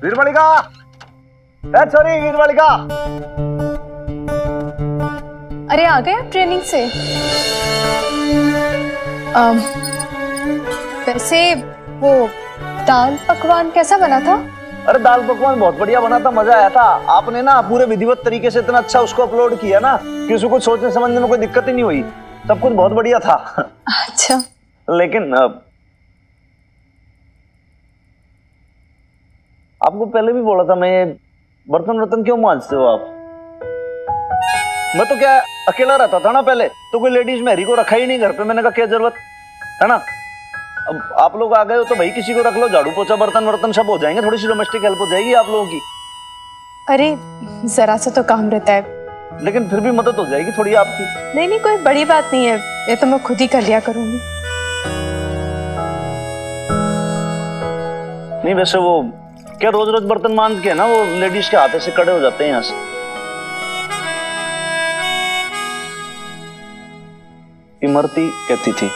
वीरबालिका, sorry वीरबालिका। अरे आ गए आप ट्रेनिंग से? वैसे वो दाल पकवान कैसा बना था? अरे दाल पकवान बहुत बढ़िया बना था, मजा आया था। आपने ना पूरे विधिवत तरीके से इतना अच्छा उसको अपलोड किया ना कि उसको कुछ सोचने समझने में कोई दिक्कत ही नहीं हुई। सब कुछ बहुत बढ़िया था। अच्छा, लेकिन आपको पहले भी बोला था मैं, ये बर्तन वर्तन क्यों मांजते हो आप? मैं तो क्या अकेला रहता था ना पहले, तो कोई लेडीज मेरी को रखा ही नहीं घर पे। मैंने कहा क्या जरूरत है ना। अब आप लोग आ गए हो तो भाई किसी को रख लो, झाड़ू पोछा बर्तन वर्तन सब हो जाएंगे, थोड़ी सी डोमेस्टिक हेल्प हो जाएगी आप लोगों की। अरे जरा सा तो काम रहता है, लेकिन फिर भी मदद हो जाएगी थोड़ी आपकी। नहीं नहीं कोई बड़ी बात नहीं है, ये तो मैं खुद ही कर लिया करूंगी। नहीं वैसे वो क्या रोज रोज बर्तन मांज के ना वो लेडीज के हाथ से कड़े हो जाते हैं यहाँ से। इमरती कहती थी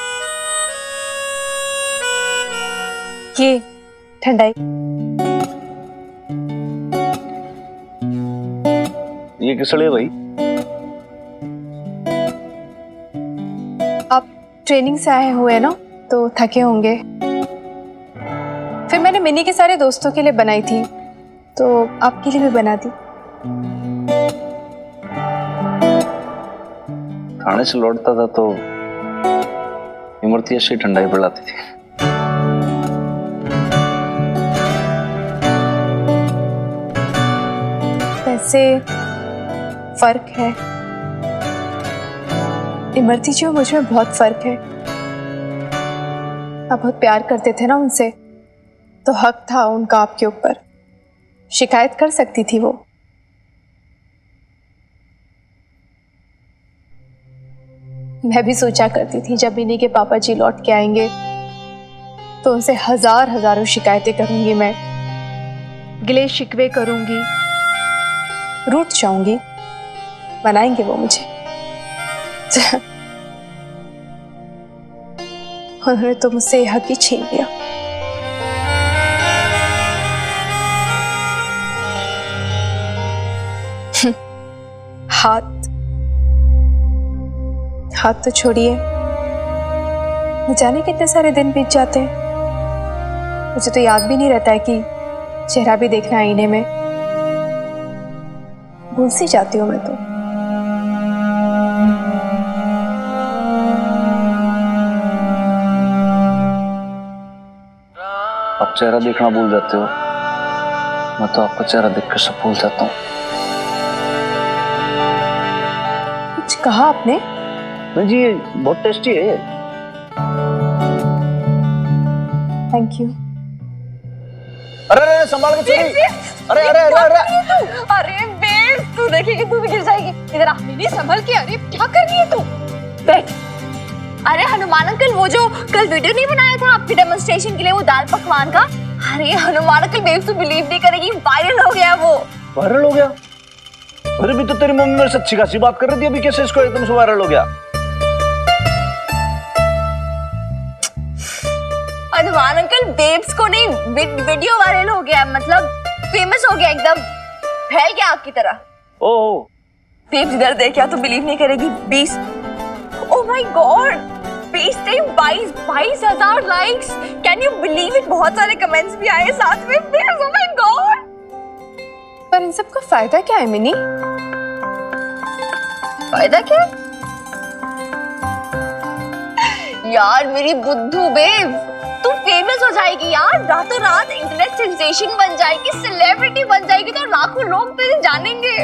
ये ठंडाई, ये किसलिए भाई? आप ट्रेनिंग से आए हुए ना तो थके होंगे, फिर मैंने मिनी के सारे दोस्तों के लिए बनाई थी तो आपके लिए भी बना दी। थाने से लौटता था तो इमरती ऐसी ठंडाई पिलाती थी। वैसे फर्क है, इमरती जी और मुझ में बहुत फर्क है। आप बहुत प्यार करते थे ना उनसे, तो हक था उनका आपके ऊपर। शिकायत कर सकती थी वो। मैं भी सोचा करती थी जब इन्हीं के पापा जी लौट के आएंगे तो उनसे हजारों शिकायतें करूंगी, मैं गिले शिकवे करूंगी, रूठ जाऊंगी, बनाएंगे वो मुझे। उन्होंने तो मुझसे हक ही छीन लिया। हाथ तो छोड़िए, न जाने कितने सारे दिन बीत जाते हैं, मुझे तो याद भी नहीं रहता है कि चेहरा भी देखना आईने में। भूल सी जाती हूँ मैं तो। आप चेहरा देखना भूल जाते हो, मैं तो आपका चेहरा देख कर सब भूल जाता हूँ। कुछ कहा आपने? नहीं जी, ये बहुत टेस्टी है ये। Thank you. अरे अरे संभाल के चली। अरे अरे अरे अरे अरे बेस, तू देखेगी तू भी गिर जाएगी। इधर आ। नहीं संभल के। अरे क्या कर रही है तू? बैठ। अरे हनुमान अंकल, वो जो कल वीडियो नहीं बनाया था आपके डेमोन्स्ट्रेशन के लिए, वो दाल पकवान का। अरे हनुमान अंकल, बेस तू बिलीव नहीं करेगी, वायरल हो गया वो। वायरल हो गया? अरे भी तो तेरी मम्मी मेरे से अच्छी खासी बात कर रही थी, अभी कैसे इसको एकदम से वायरल हो गया? हनुमान अंकल, बेब्स को नहीं, वीडियो वायरल हो गया, मतलब फेमस हो गया, एकदम फैल गया आपकी तरह। ओह बेब्स इधर देख, क्या तू बिलीव नहीं करेगी, 20, oh my God, 22,000 likes. Can you believe it? बहुत सारे कमेंट्स भी आए साथ में। Babes, oh my God. पर इन सब का फायदा क्या है मिनी? फायदा क्या? यार मेरी बुद्धू बेब, तू फेमस हो जाएगी यार, रातों रात इंटरनेट सेंसेशन बन जाएगी, सेलिब्रिटी बन जाएगी, तो लाखों लोग तुझे जानेंगे।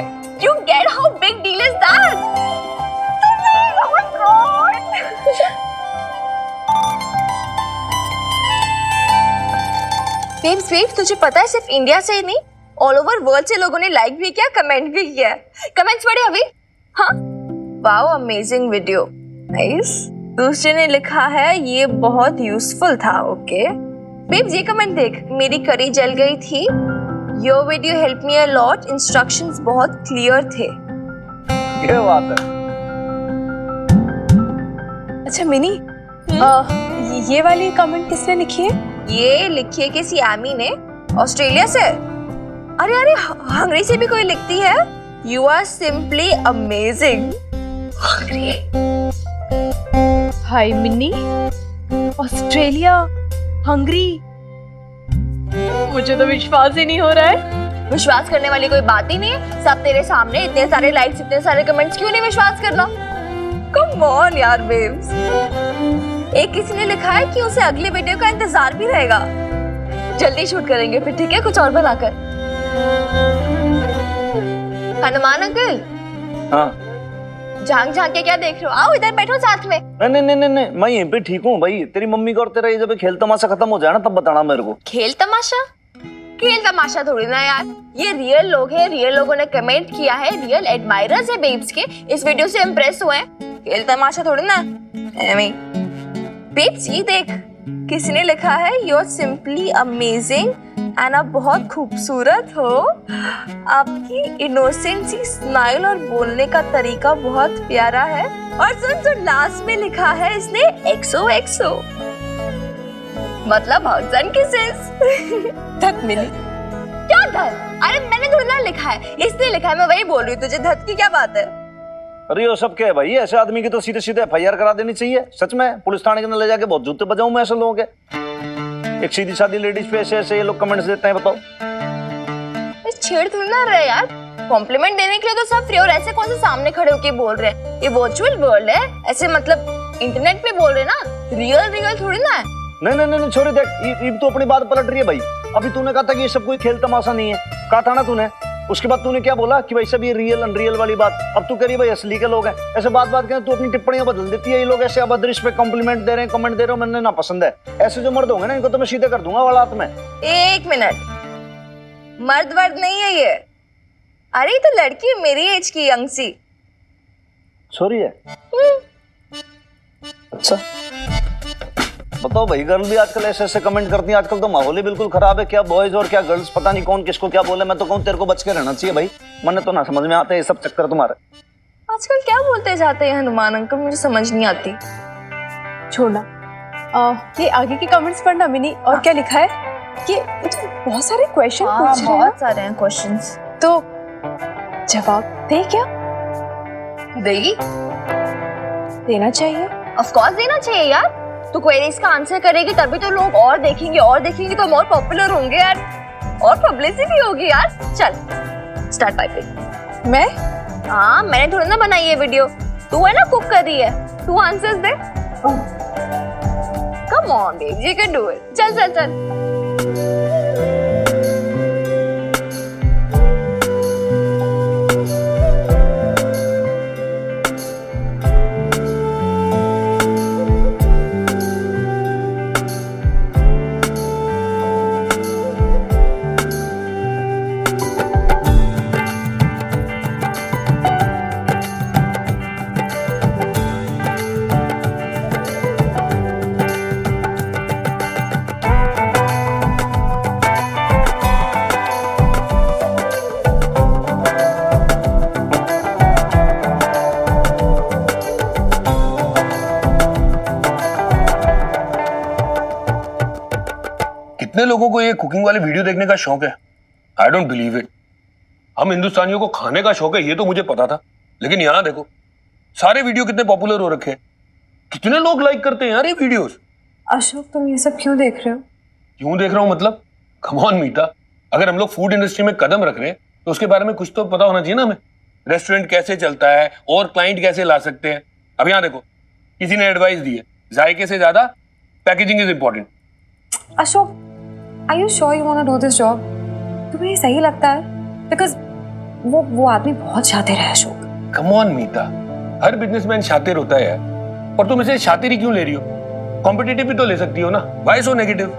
You get how big deal is that? Oh my God! Babes, तुझे पता है सिर्फ इंडिया से ही नहीं, ऑल ओवर वर्ल्ड से लोगों ने लाइक भी किया, कमेंट भी किया। कमेंट्स पढ़े अभी? हाँ, वाओ, अमेजिंग वीडियो, नाइस। दूसरे ने लिखा है ये बहुत यूजफुल था। ओके बेब्स, ये कमेंट देख, मेरी करी जल गई थी, your video help me a lot, instructions बहुत क्लियर थे। ये बात है। अच्छा मिनी, ये वाली कमेंट किसने लिखी है? ये लिखी है किसी आमी ने, ऑस्ट्रेलिया से। अरे अरे, हंगरी से भी कोई लिखती है, you are simply amazing. Hi Minni, Australia, Hungary, मुझे तो विश्वास ही नहीं हो रहा है। विश्वास करने वाली कोई बात ही नहीं है, सब तेरे सामने, इतने सारे लाइक्स, इतने सारे कमेंट्स, क्यों नहीं विश्वास करना? कम ऑन यार बेब्स। एक किसी ने लिखा है कि उसे अगली वीडियो का इंतजार भी रहेगा, जल्दी शूट करेंगे फिर, ठीक है, कुछ और बनाकर। हनुमान अंकल, हाँ झांक झांक के क्या देख रहे हो? आओ इधर बैठो साथ में। नहीं नहीं नहीं नहीं, मैं यहीं पे ठीक हूँ भाई। तेरी मम्मी का और तेरा ये जब खेल तमाशा खत्म हो जाए ना, तब बताना मेरे को। खेल तमाशा? खेल तमाशा थोड़ी ना यार, ये रियल लोग हैं, रियल लोगों ने कमेंट किया है, रियल एडमायरर्स है बेब्स के, इस वीडियो से इम्प्रेस हुए हैं। खेल तमाशा थोड़ी ना। बेब्स ये देख, किसी ने लिखा है you are simply amazing and आप बहुत खूबसूरत हो, आपकी इनोसेंट सी स्माइल और बोलने का तरीका बहुत प्यारा है। और सुन सुन, लास्ट में लिखा है इसने एक्सो एक्सो, मतलब हसन किसेस। धत मिली। क्या धत? अरे मैंने थोड़ी ना लिखा है, इसने लिखा है, मैं वही बोल रही हूँ, तुझे धत की क्या बात है? अरे ये सब क्या है भाई? ऐसे आदमी की तो सीधे सीधे FIR करा देनी चाहिए। सच में पुलिस थाने के अंदर ले जाके बहुत जूते बजाऊं मैं ऐसे लोगों के। एक सीधी सादी लेडीज पे ऐसे ऐसे ये लोग कमेंट्स देते हैं, बताओ। छेड़ थोड़ी ना रहे यार, कॉम्प्लीमेंट देने के लिए तो सब फ्री, और ऐसे कौन से सामने खड़े होके बोल रहे हैं? ये वर्चुअल वर्ल्ड है, ऐसे मतलब इंटरनेट पे बोल रहे हैं ना, रियल रियल थोड़ी ना है। नहीं नहीं नहीं छोरे, देख ये तो अपनी बात पलट रही है भाई। अभी तूने कहा था कि ये सब कोई खेल तमाशा नहीं है, कहा था ना तूने। उसके बाद तूने क्या बोला कि भाई सब ये रियल अनरियल वाली बात। अब तू कह रही भाई असली के लोग हैं। ऐसे बात बात करें तू अपनी टिप्पणियां बदल देती है। ये लोग ऐसे अभद्रिश पे कॉम्प्लीमेंट दे रहे हैं, कमेंट दे रहे हो, मैंने ना पसंद है। ऐसे जो मर्द होंगे ना, इनको तो मैं सीधे कर दूंगा वालात में। एक मिनट, मर्द वर्द नहीं है ये, अरे ये तो लड़की है मेरी एज की, यंगसी। सॉरी है। अच्छा बताओ भाई, गर्ल भी आजकल ऐसे ऐसे कमेंट करती हैं। आजकल तो माहौल ही बिल्कुल खराब है, क्या बॉयज और क्या गर्ल्स, पता नहीं कौन किसको क्या बोले। मैं तो कहूँ तेरे को बच के रहना चाहिए भाई, मैंने तो ना समझ में आते ये सब चक्कर तुम्हारे। आजकल क्या बोलते जाते हैं हनुमान अंकल, मुझे समझ नहीं आती। छोड़ना, ये आगे के कमेंट्स पढ़ना मिनी। और क्या लिखा है? ये तो बहुत सारे क्वेश्चन पूछ रहे हैं। बहुत सारे हैं क्वेश्चंस, तो जवाब दे क्या? देगी? देना चाहिए। ऑफ कोर्स देना चाहिए यार। तो क्वेरीज का आंसर करेगी तभी तो लोग और देखेंगे, और देखेंगे तो हम और पॉपुलर होंगे यार, और पब्लिसिटी होगी यार। चल स्टार्ट टाइपिंग। मैं? हाँ, मैंने थोड़ी ना बनाई ये वीडियो, तू है ना कुक कर रही है, तू आंसर्स दे। Come on babe, you can do it. चल चल चल। कितने लोगों को ये कुकिंग वाले वीडियो देखने का शौक है? I don't believe it. हम हिंदुस्तानियों को खाने का शौक है ये तो मुझे पता था, लेकिन यहाँ देखो सारे वीडियो कितने पॉपुलर हो रखे हैं, कितने लोग लाइक करते हैं यार ये वीडियोस। अशोक, तुम ये सब क्यों देख रहे हो? क्यों देख रहा हूँ मतलब? कम ऑन मीता, अगर हम लोग फूड इंडस्ट्री में कदम रख रहे हैं तो उसके बारे में कुछ तो पता होना चाहिए ना हमें। रेस्टोरेंट कैसे चलता है और क्लाइंट कैसे ला सकते हैं। अब यहाँ देखो, किसी ने एडवाइस दी है जायके से ज्यादा packaging is important. Ashok, Are you sure you want to do this job? तुम्हें ये सही लगता है? Because वो आदमी बहुत शातिर है अशोक। कम ऑन मीता, हर बिजनेसमैन शातिर होता है यार, और तुम इसे शातिरी क्यों ले रही हो? कॉम्पिटिटिव भी तो ले सकती हो ना, व्हाई सो नेगेटिव?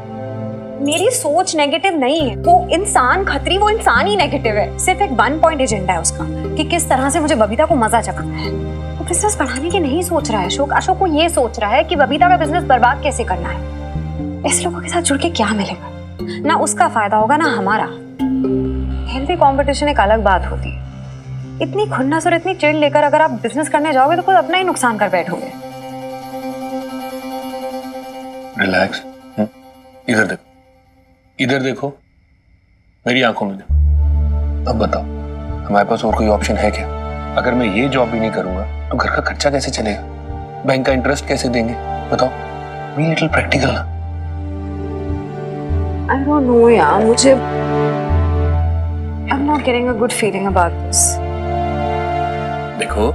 मेरी सोच नेगेटिव नहीं है, वो इंसान खतरी, वो इंसान ही नेगेटिव है। सिर्फ एक 1 पॉइंट एजेंडा है उसका कि किस तरह से मुझे बबीता को मजा चखाना है। वो बिजनेस बढ़ाने की नहीं सोच रहा है अशोक। अशोक को ये सोच रहा है कि बबीता का बिजनेस बर्बाद कैसे करना है। ऐसे लोगों के साथ जुड़ के क्या मिलेगा? ना उसका फायदा होगा ना हमारा। हेल्दी कंपटीशन एक अलग बात होती है। इतनी खुन्नस और इतनी चिढ़ लेकर अगर आप बिजनेस करने जाओगे तो खुद अपना ही नुकसान कर बैठोगे। रिलैक्स, इधर देखो, इधर देखो, मेरी आंखों में देखो। अब बताओ, हमारे पास और कोई ऑप्शन है क्या? अगर मैं ये जॉब भी नहीं करूंगा तो घर का खर्चा कैसे चलेगा? बैंक का इंटरेस्ट कैसे देंगे? बताओ, बी लिटिल प्रैक्टिकल ना। I don't know यार, मुझे I'm not getting a good feeling about this. देखो,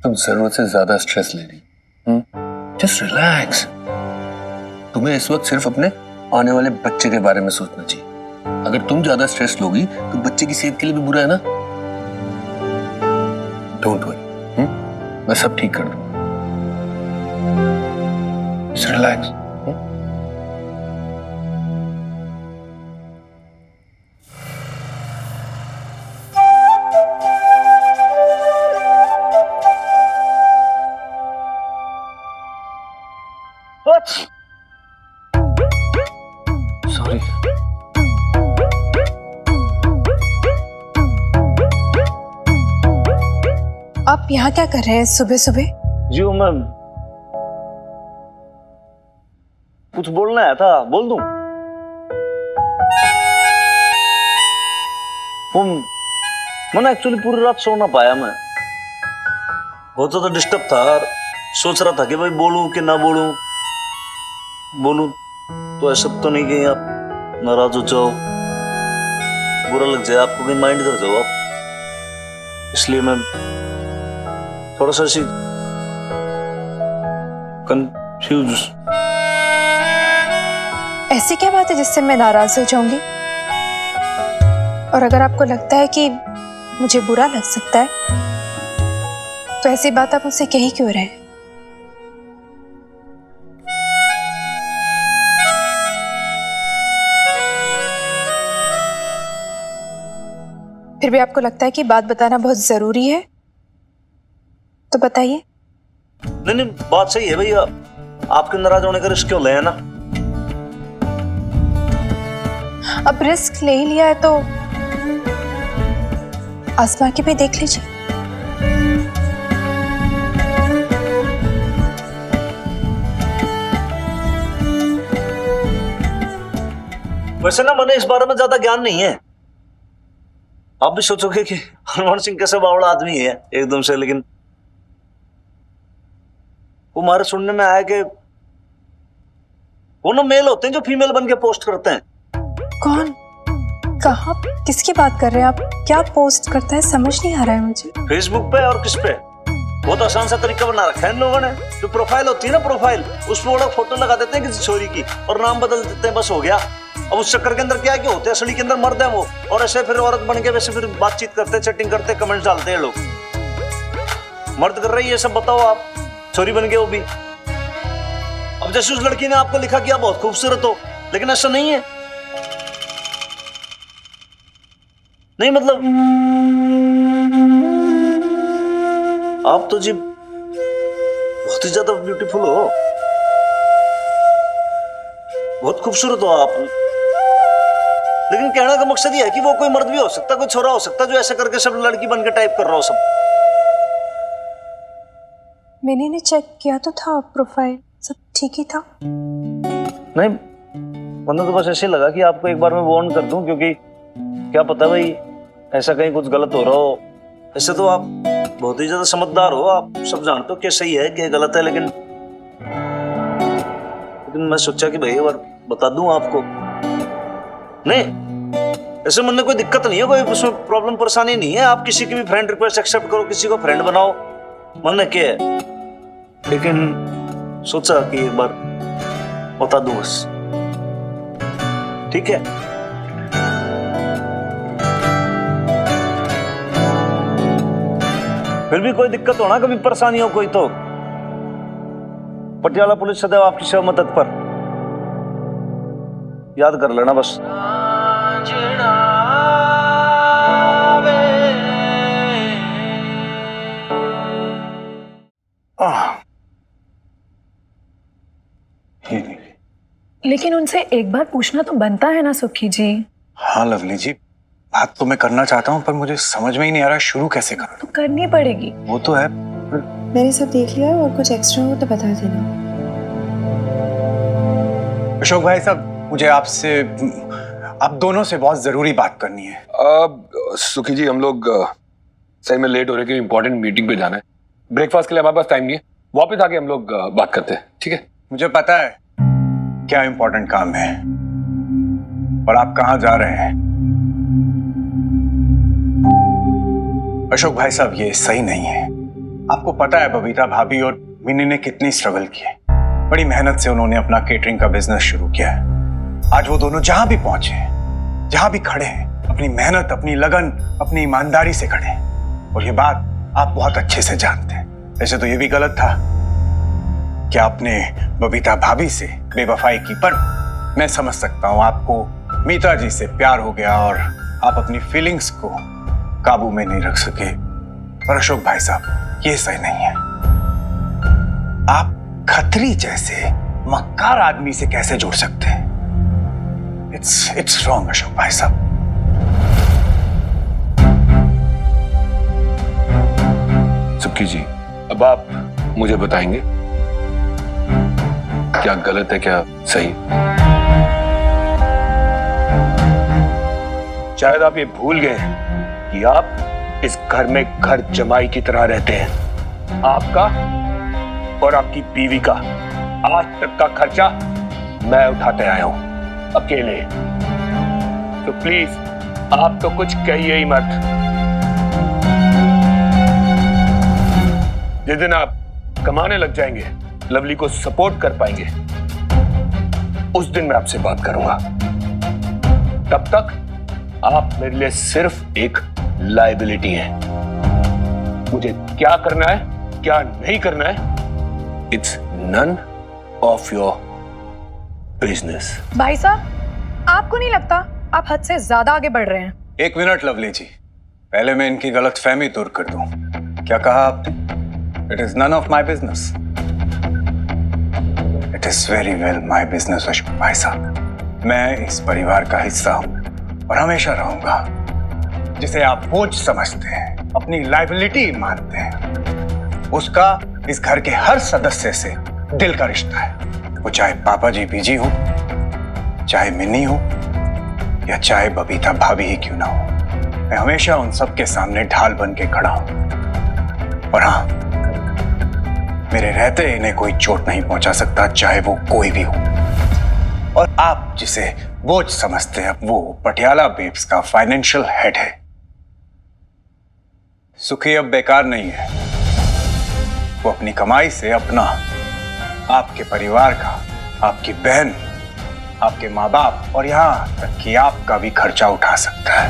तुम जरूरत से ज्यादा स्ट्रेस ले रही हो। Just relax. तुम्हें इस वक्त सिर्फ अपने आने वाले बच्चे के बारे में सोचना चाहिए। अगर तुम ज्यादा स्ट्रेस लोगी तो बच्चे की सेहत के लिए भी बुरा है ना। डोंट वरी, मैं सब ठीक कर दूंगा। Just relax. सॉरी। आप यहाँ क्या कर रहे हैं सुबह सुबह? जी वो मैं कुछ बोलना आया था, बोल दूं? मैं एक्चुअली पूरी रात सो ना पाया। मैं बहुत ज्यादा डिस्टर्ब था और सोच रहा था कि भाई बोलूं कि ना बोलूं। बोलूं तो ऐसा तो नहीं कि आप नाराज हो जाओ, बुरा लग जाए आपको, कहीं माइंड कर जाओ आप। इसलिए मैं थोड़ा सा ऐसी कंफ्यूज। ऐसी क्या बात है जिससे मैं नाराज हो जाऊंगी? और अगर आपको लगता है कि मुझे बुरा लग सकता है तो ऐसी बात आप मुझसे कही क्यों रहे? फिर भी आपको लगता है कि बात बताना बहुत जरूरी है तो बताइए। नहीं, बात सही है भैया, आपके नाराज होने का रिस्क क्यों ले, है ना? अब रिस्क ले ही लिया है तो आजमा के भी देख लीजिए। वैसे ना मैंने इस बारे में ज्यादा ज्ञान नहीं है। आप भी सोचोगे कि हनुमान सिंह कैसे बावड़ा आदमी है एकदम से, लेकिन वो हमारे सुनने में आया कि वो ना मेल होते हैं जो फीमेल बन के पोस्ट करते हैं। कौन? कहाँ? किसकी बात कर रहे हैं आप? क्या पोस्ट करता है समझ नहीं आ रहा है मुझे। फेसबुक पे और किस पे? बहुत आसान सा तरीका बना रखा है इन लोगों ने। जो प्रोफाइल होती है ना, प्रोफाइल, उस पर फोटो लगा देते हैं किसी छोरी की और नाम बदल देते हैं, बस हो गया। अब उस चक्कर के अंदर क्या है कि होते हैं असली के अंदर मर्द है वो, और ऐसे फिर औरत बन के वैसे फिर बातचीत करते, चैटिंग करते, कमेंट्स डालते हैं लोग। मर्द कर रही है सब, बताओ आप, छोरी बन के वो भी। अब जैसे उस लड़की ने आपको लिखा कि आप बहुत खूबसूरत हो, लेकिन ऐसा नहीं है। नहीं मतलब आप तो जी बहुत ही ज्यादा ब्यूटीफुल हो, बहुत खूबसूरत हो आप। लेकिन कहने का मकसद ये है कि वो कोई मर्द भी हो सकता, कोई छोरा हो सकता जो ऐसे करके सब लड़की बन के टाइप कर रहा हो सब। मैंने चेक किया तो था, प्रोफाइल सब ठीक ही था। नहीं, मैंने तो बस ऐसे लगा कि आपको एक बार मैं वार्न कर दूं, क्योंकि क्या पता भाई ऐसा कहीं कुछ गलत हो रहा हो। ऐसे तो आप बहुत ही ज्यादा समझदार हो, आप सब जानते हो क्या सही है क्या गलत है, लेकिन मैं सोचा कि भाई एक बार बता दूं आपको। नहीं, ऐसे मन में कोई दिक्कत नहीं है, कोई उसमें प्रॉब्लम परेशानी नहीं है। आप किसी की भी फ्रेंड रिक्वेस्ट एक्सेप्ट करो, किसी को फ्रेंड बनाओ, मन में क्या है। लेकिन सोचा कि एक बार बता दूं बस, ठीक है? फिर भी कोई दिक्कत हो ना, कभी परेशानी हो कोई, तो पटियाला पुलिस सदैव आपकी सेवा में तत्पर, याद कर लेना बस। लेकिन उनसे एक बार पूछना तो बनता है ना सुखी जी। हाँ लवली जी, बात तो मैं करना चाहता हूँ पर मुझे समझ में ही नहीं आ रहा शुरू कैसे करूँ। तो करनी पड़ेगी। वो तो है। मैंने सब देख लिया और कुछ एक्स्ट्रा हो तो बता देना। अशोक भाई साहब, मुझे आपसे आप दोनों से बहुत जरूरी बात करनी है। सुखी जी, हम लोग सही में लेट हो रहे हैं, इंपॉर्टेंट मीटिंग पे जाना है। ब्रेकफास्ट के लिए हमारे पास टाइम नहीं है, वापस आके हम लोग बात करते हैं, ठीक है? मुझे पता है क्या इंपॉर्टेंट काम है और आप कहां जा रहे हैं। अशोक भाई साहब, ये सही नहीं है। आपको पता है बबीता भाभी और मिनी ने कितनी स्ट्रगल की है। बड़ी मेहनत से उन्होंने अपना केटरिंग का बिजनेस शुरू किया है। आज वो दोनों जहां भी पहुंचे हैं, जहां भी खड़े हैं, अपनी मेहनत, अपनी लगन, अपनी ईमानदारी से खड़े हैं। और ये बात आप बहुत अच्छे से जानते हैं। वैसे तो ये भी गलत था कि आपने बबीता भाभी से बेवफाई की, पर मैं समझ सकता हूं आपको मीता जी से प्यार हो गया और आप अपनी फीलिंग्स को काबू में नहीं रख सके। पर अशोक भाई साहब, ये सही नहीं है। आप खत्री जैसे मक्कार आदमी से कैसे जुड़ सकते हैं? इट्स रॉन्ग अशोक भाई साहब। सुखी जी, अब आप मुझे बताएंगे क्या गलत है क्या सही? शायद आप ये भूल गए हैं कि आप इस घर में घर जमाई की तरह रहते हैं। आपका और आपकी बीवी का आज तक का खर्चा मैं उठाते आया हूं, अकेले। तो प्लीज आप तो कुछ कहिए ही मत। जिस दिन आप कमाने लग जाएंगे, लवली को सपोर्ट कर पाएंगे, उस दिन मैं आपसे बात करूंगा। तब तक आप मेरे लिए सिर्फ एक लायबिलिटी हैं। मुझे क्या करना है, क्या नहीं करना है, it's none of your business. भाई साहब, आपको नहीं लगता आप हद से ज्यादा आगे बढ़ रहे हैं? एक मिनट लवली जी, पहले मैं इनकी गलतफहमी दूर कर दूं। क्या कहा आपने? It is none of my business. It is very well my business Ashok भाई साहब। मैं इस परिवार का हिस्सा हूं और हमेशा रहूंगा। जिसे आप बोझ समझते हैं, अपनी लायबिलिटी मानते हैं, उसका इस घर के हर सदस्य से दिल का रिश्ता है। वो चाहे पापा जी बीजी हो, चाहे मिन्नी हो, या चाहे बबीता भाभी ही क्यों ना हो। मैं हमेशा उन सबके सामने ढाल बन के खड़ा हूं। और हाँ, मेरे रहते इन्हें कोई चोट नहीं पहुंचा सकता, चाहे वो कोई भी हो। और आप जिसे बोझ समझते हैं, वो पटियाला बेब्स का फाइनेंशियल हेड है। सुखी अब बेकार नहीं है। वो अपनी कमाई से अपना, आपके परिवार का, आपकी बहन, आपके माँ बाप और यहां तक कि आपका भी खर्चा उठा सकता है।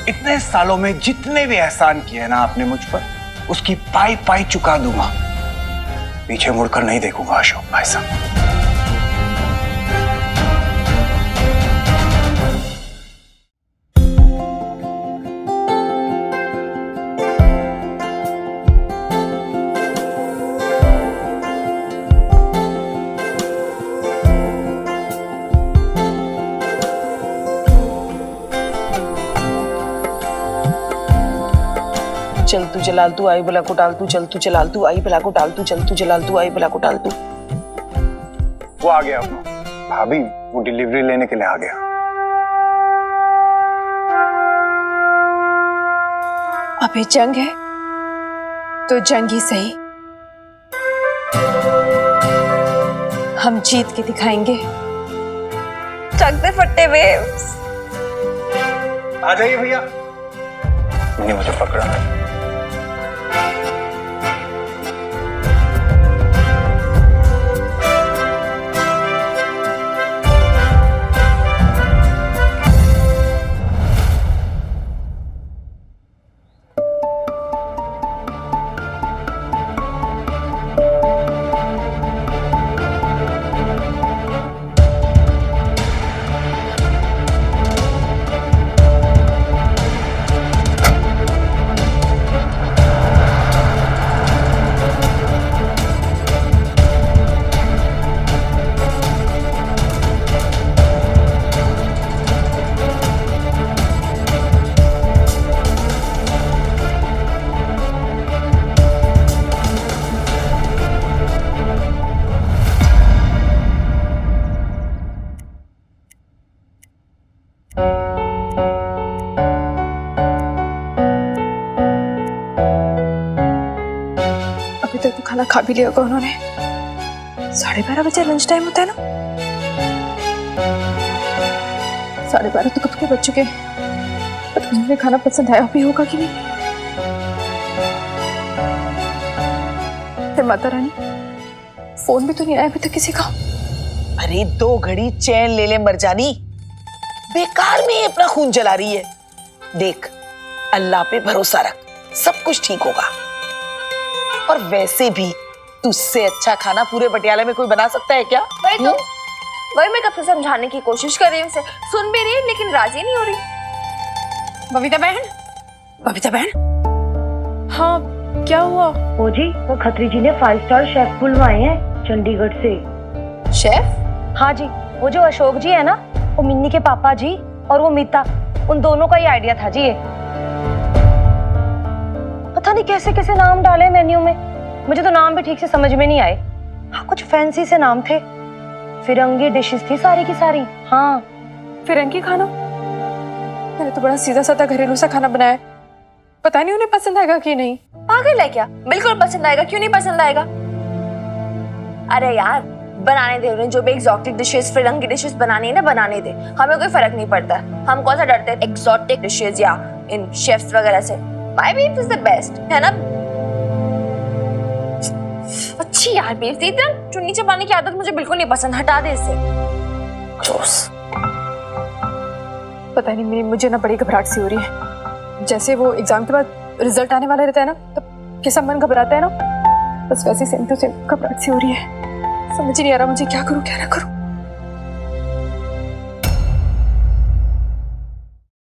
इतने सालों में जितने भी एहसान किए ना आपने मुझ पर, उसकी पाई पाई चुका दूंगा। पीछे मुड़कर नहीं देखूंगा अशोक भाई साहब। चल तू जलाल तू आई बला को टाल तू, चल तू जलाल तू आई बला को टाल तू, चल तू जलाल तू आई बला को टाल तू। वो आ गया भाभी, वो डिलीवरी लेने के लिए आ गया। अभी जंग है तो जंग ही सही। हम जीत के दिखाएंगे। चकते फट्टे वेव्स। आ जाइए भैया। मैंने मुझे पकड़ा है। खाना खा भी लिया होगा उन्होंने। 12:30 बजे लंच टाइम होता है ना? 12:30 तो कब के बज चुके हैं। पता नहीं उन्हें खाना पसंद आया भी होगा कि नहीं। फिर माता रानी, फोन भी तो नहीं आया अभी तक किसी का। अरे 2 घड़ी चैन ले ले मरजानी, बेकार में अपना खून जला रही है। देख, अल्लाह पे भरोसा रख, सब कुछ ठीक होगा। और वैसे भी तुझसे अच्छा खाना पूरे पटियाला में कोई बना सकता है क्या? वही तो, वही मैं कब से समझाने की कोशिश कर रही हूँ उसे, सुन भी रही है लेकिन राजी नहीं हो रही। बबीता बहन, बबीता बहन, हाँ, क्या हुआ? ओ जी, वो खत्री जी ने 5 स्टार शेफ बुलवाए हैं चंडीगढ़ से। शेफ? हाँ जी, वो जो अशोक जी है ना, वो मिन्नी के पापा जी और वो मीता, उन दोनों का ही आइडिया था जी ये। पता नहीं कैसे कैसे नाम डाले मेन्यू में, मुझे तो नाम भी ठीक से समझ में नहीं आए। हाँ, कुछ फैंसी से नाम थे, फिरंगी डिशेस थी सारी की सारी। हाँ, फिरंगी खाना? मैंने तो बड़ा सीधा साधा घरेलू सा खाना बनाया है, पता नहीं उन्हें पसंद आएगा कि नहीं। पागल है क्या? बिल्कुल पसंद आएगा, क्यों नहीं पसंद आएगा? अरे यार, बनाने दे उन्हें, जो भी एग्जॉटिक डिशेस, फिरंगी डिशेस बनानी है ना, बनाने दे, हमें कोई फर्क नहीं पड़ता। हम कौन सा डरते हैं एग्जॉटिक डिशेस या इन शेफ्स वगैरह से। My beef is the best, है ना? अच्छी यार बीफ, इतना चुन्नी चबाने की आदत मुझे बिल्कुल नहीं पसंद, हटा दे इसे। ग्रॉस। पता नहीं, मुझे ना बड़ी घबराहट सी हो रही है। जैसे वो एग्जाम के बाद रिजल्ट आने वाला रहता है ना, तब कैसा मन घबराता है ना, बस वैसे सेम टू सेम घबराहट सी हो रही है। समझ नहीं आ रहा मुझे क्या करूं क्या ना करूं।